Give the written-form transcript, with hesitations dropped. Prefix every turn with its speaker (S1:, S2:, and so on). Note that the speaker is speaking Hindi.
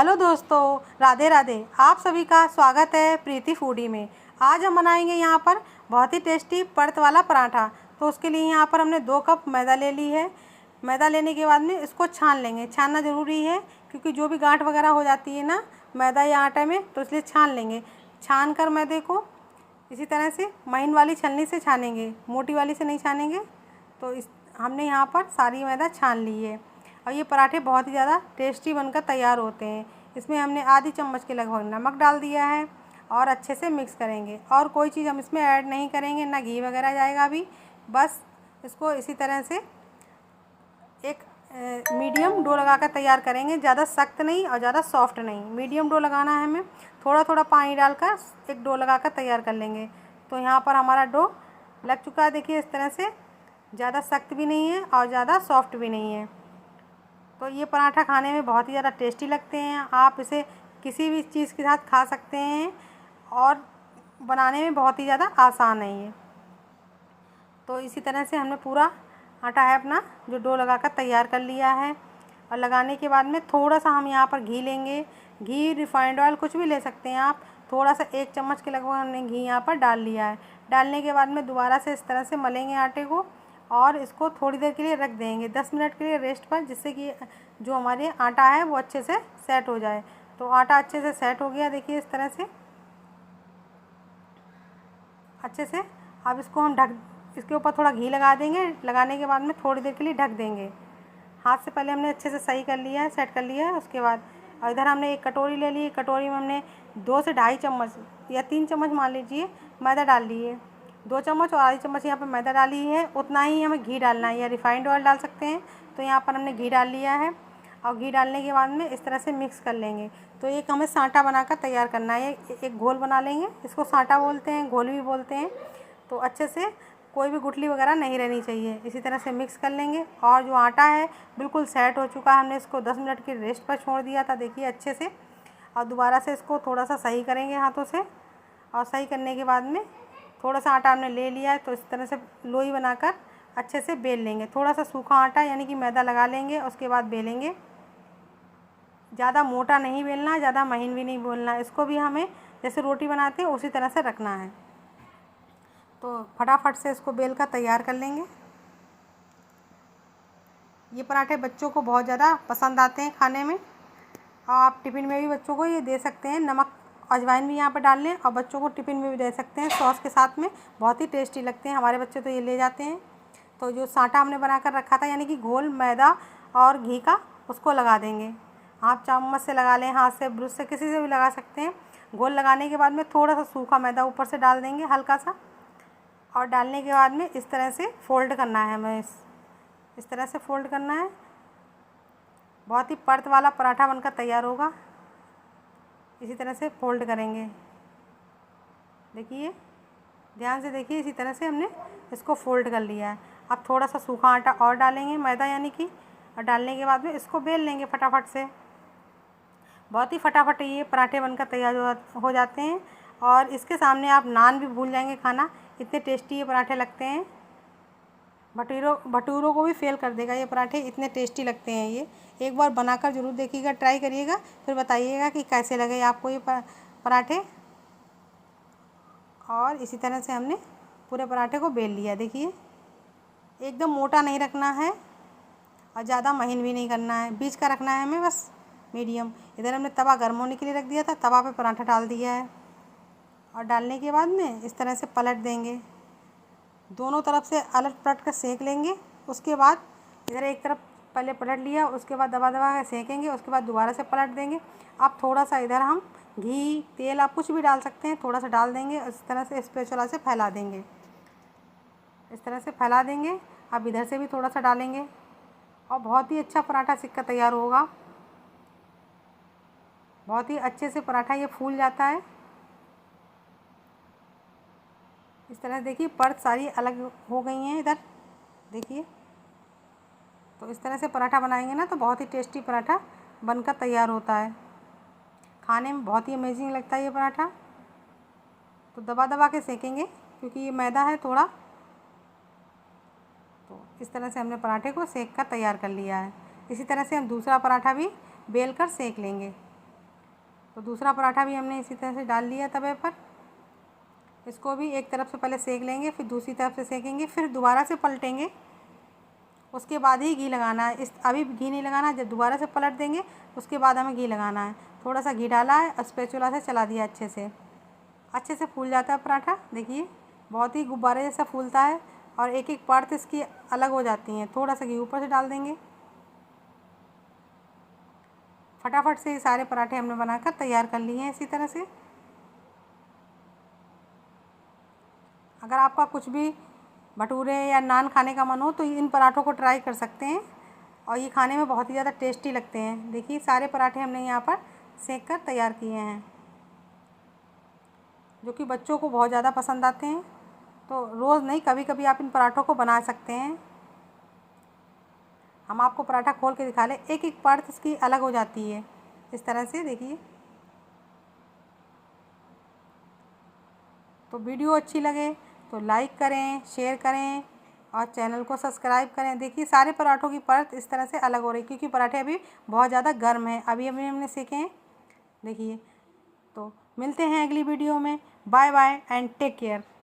S1: हेलो दोस्तों, राधे राधे। आप सभी का स्वागत है प्रीति फूडी में। आज हम बनाएंगे यहाँ पर बहुत ही टेस्टी परत वाला पराठा। तो उसके लिए यहाँ पर हमने 2 कप मैदा ले ली है। मैदा लेने के बाद में इसको छान लेंगे। छानना ज़रूरी है क्योंकि जो भी गांठ वगैरह हो जाती है ना मैदा या आटा में, तो इसलिए छान लेंगे। छान कर मैदे को इसी तरह से महीन वाली छलनी से छानेंगे, मोटी वाली से नहीं छानेंगे। तो हमने यहाँ पर सारी मैदा छान ली है और ये पराठे बहुत ही ज़्यादा टेस्टी बनकर तैयार होते हैं। इसमें हमने आधी चम्मच के लगभग नमक डाल दिया है और अच्छे से मिक्स करेंगे। और कोई चीज़ हम इसमें ऐड नहीं करेंगे, ना घी वगैरह जाएगा अभी। बस इसको इसी तरह से एक मीडियम डो लगाकर तैयार करेंगे। ज़्यादा सख्त नहीं और ज़्यादा सॉफ्ट नहीं, मीडियम डो लगाना है हमें। थोड़ा थोड़ा पानी डालकर एक डो लगाकर तैयार कर लेंगे। तो यहाँ पर हमारा डो लग चुका है, देखिए इस तरह से। ज़्यादा सख्त भी नहीं है और ज़्यादा सॉफ्ट भी नहीं है। तो ये पराठा खाने में बहुत ही ज़्यादा टेस्टी लगते हैं। आप इसे किसी भी चीज़ के साथ खा सकते हैं और बनाने में बहुत ही ज़्यादा आसान है ये। तो इसी तरह से हमने पूरा आटा है अपना जो डो लगाकर तैयार कर लिया है। और लगाने के बाद में थोड़ा सा हम यहाँ पर घी लेंगे। घी, रिफाइंड ऑयल कुछ भी ले सकते हैं आप। थोड़ा सा 1 चम्मच के लगभग हमने घी यहाँ पर डाल लिया है। डालने के बाद में दोबारा से इस तरह से मलेंगे आटे को और इसको थोड़ी देर के लिए रख देंगे, 10 मिनट के लिए रेस्ट पर, जिससे कि जो हमारे आटा है वो अच्छे से सेट हो जाए। तो आटा अच्छे से सेट हो गया, देखिए इस तरह से अच्छे से। अब इसको हम इसके ऊपर थोड़ा घी लगा देंगे। लगाने के बाद में थोड़ी देर के लिए ढक देंगे। हाथ से पहले हमने अच्छे से सही कर लिया है, सेट कर लिया है। उसके बाद और इधर हमने एक कटोरी ले ली। कटोरी में हमने 2 से ढाई चम्मच या 3 चम्मच मान लीजिए मैदा डाल लिए। 2 चम्मच और आधी चम्मच यहाँ पर मैदा डाली है। उतना ही हमें घी डालना है या रिफाइंड ऑयल डाल सकते हैं। तो यहाँ पर हमने घी डाल लिया है और घी डालने के बाद में इस तरह से मिक्स कर लेंगे। तो एक हमें साँटा बनाकर तैयार करना है। एक घोल बना लेंगे, इसको साँटा बोलते हैं, घोल भी बोलते हैं। तो अच्छे से कोई भी गुठली वगैरह नहीं रहनी चाहिए। इसी तरह से मिक्स कर लेंगे। और जो आटा है बिल्कुल सेट हो चुका है। हमने इसको 10 मिनट की रेस्ट पर छोड़ दिया था, देखिए अच्छे से। और दोबारा से इसको थोड़ा सा सही करेंगे हाथों से। और सही करने के बाद में थोड़ा सा आटा हमने ले लिया है, तो इस तरह से लोई बनाकर अच्छे से बेल लेंगे। थोड़ा सा सूखा आटा यानी कि मैदा लगा लेंगे, उसके बाद बेलेंगे। ज़्यादा मोटा नहीं बेलना, ज़्यादा महीन भी नहीं बेलना। इसको भी हमें जैसे रोटी बनाते हैं उसी तरह से रखना है। तो फटाफट से इसको बेल कर तैयार कर लेंगे। ये पराठे बच्चों को बहुत ज़्यादा पसंद आते हैं खाने में। आप टिफ़िन में भी बच्चों को ये दे सकते हैं। नमक अजवाइन भी यहाँ पर डाल लें और बच्चों को टिफ़िन में भी दे सकते हैं सॉस के साथ में। बहुत ही टेस्टी लगते हैं, हमारे बच्चे तो ये ले जाते हैं। तो जो साँटा हमने बना कर रखा था यानी कि घोल मैदा और घी का, उसको लगा देंगे। आप चम्मच से लगा लें, हाथ से, ब्रश से, किसी से भी लगा सकते हैं। घोल लगाने के बाद में थोड़ा सा सूखा मैदा ऊपर से डाल देंगे, हल्का सा। और डालने के बाद में इस तरह से फ़ोल्ड करना है हमें। इस तरह से फ़ोल्ड करना है। बहुत ही परत वाला पराठा बनकर तैयार होगा। इसी तरह से फ़ोल्ड करेंगे, देखिए ध्यान से देखिए। इसी तरह से हमने इसको फ़ोल्ड कर लिया है। अब थोड़ा सा सूखा आटा और डालेंगे, मैदा यानी कि। और डालने के बाद में इसको बेल लेंगे फटाफट से। बहुत ही फटाफट ये पराठे बनकर तैयार हो जाते हैं। और इसके सामने आप नान भी भूल जाएंगे खाना, इतने टेस्टी ये पराठे लगते हैं। भटूरों को भी फेल कर देगा ये पराठे, इतने टेस्टी लगते हैं ये। एक बार बनाकर ज़रूर देखिएगा, ट्राई करिएगा, फिर बताइएगा कि कैसे लगे आपको ये पराठे। और इसी तरह से हमने पूरे पराठे को बेल लिया, देखिए। एकदम मोटा नहीं रखना है और ज़्यादा महीन भी नहीं करना है, बीच का रखना है हमें, बस मीडियम। इधर हमने तवा गर्म होने के लिए रख दिया था, तवा पे पराठा डाल दिया है। और डालने के बाद में इस तरह से पलट देंगे। दोनों तरफ से अलट पलट कर सेक लेंगे। उसके बाद इधर एक तरफ पहले पलट लिया, उसके बाद दबा दबा कर सेकेंगे। उसके बाद दोबारा से पलट देंगे। अब थोड़ा सा इधर हम घी, तेल, आप कुछ भी डाल सकते हैं, थोड़ा सा डाल देंगे। इस तरह से स्पैचुला से फैला देंगे, इस तरह से फैला देंगे। अब इधर से भी थोड़ा सा डालेंगे और बहुत ही अच्छा पराठा सिक्का तैयार होगा। बहुत ही अच्छे से पराठा ये फूल जाता है। इस तरह से देखिए परत सारी अलग हो गई हैं इधर, देखिए। तो इस तरह से पराठा बनाएंगे ना तो बहुत ही टेस्टी पराठा बनकर तैयार होता है। खाने में बहुत ही अमेजिंग लगता है ये पराठा। तो दबा दबा के सेकेंगे क्योंकि ये मैदा है थोड़ा। तो इस तरह से हमने पराठे को सेक कर तैयार कर लिया है। इसी तरह से हम दूसरा पराठा भी बेल कर सेक लेंगे। तो दूसरा पराठा भी हमने इसी तरह से डाल लिया तवे पर। इसको भी एक तरफ से पहले सेक लेंगे, फिर दूसरी तरफ से सेकेंगे, फिर दोबारा से पलटेंगे, उसके बाद ही घी लगाना है। अभी घी नहीं लगाना, जब दोबारा से पलट देंगे उसके बाद हमें घी लगाना है। थोड़ा सा घी डाला है और स्पैचुला से चला दिया, अच्छे से फूल जाता है पराठा। देखिए बहुत ही गुब्बारे जैसा फूलता है और एक एक परत इसकी अलग हो जाती हैं। थोड़ा सा घी ऊपर से डाल देंगे। फटाफट से ये सारे पराठे हमने बनाकर तैयार कर लिए हैं इसी तरह से। अगर आपका कुछ भी भटूरे या नान खाने का मन हो तो इन पराठों को ट्राई कर सकते हैं और ये खाने में बहुत ही ज़्यादा टेस्टी लगते हैं। देखिए सारे पराठे हमने यहाँ पर सेक कर तैयार किए हैं, जो कि बच्चों को बहुत ज़्यादा पसंद आते हैं। तो रोज़ नहीं, कभी कभी आप इन पराठों को बना सकते हैं। हम आपको पराठा खोल के दिखा लें, एक एक परत इसकी अलग हो जाती है इस तरह से। देखिए, तो वीडियो अच्छी लगे तो लाइक करें, शेयर करें और चैनल को सब्सक्राइब करें। देखिए सारे पराठों की परत इस तरह से अलग हो रही, क्योंकि पराठे अभी बहुत ज़्यादा गर्म हैं, अभी अभी हमने सेके हैं। देखिए, तो मिलते हैं अगली वीडियो में। Bye bye and take care.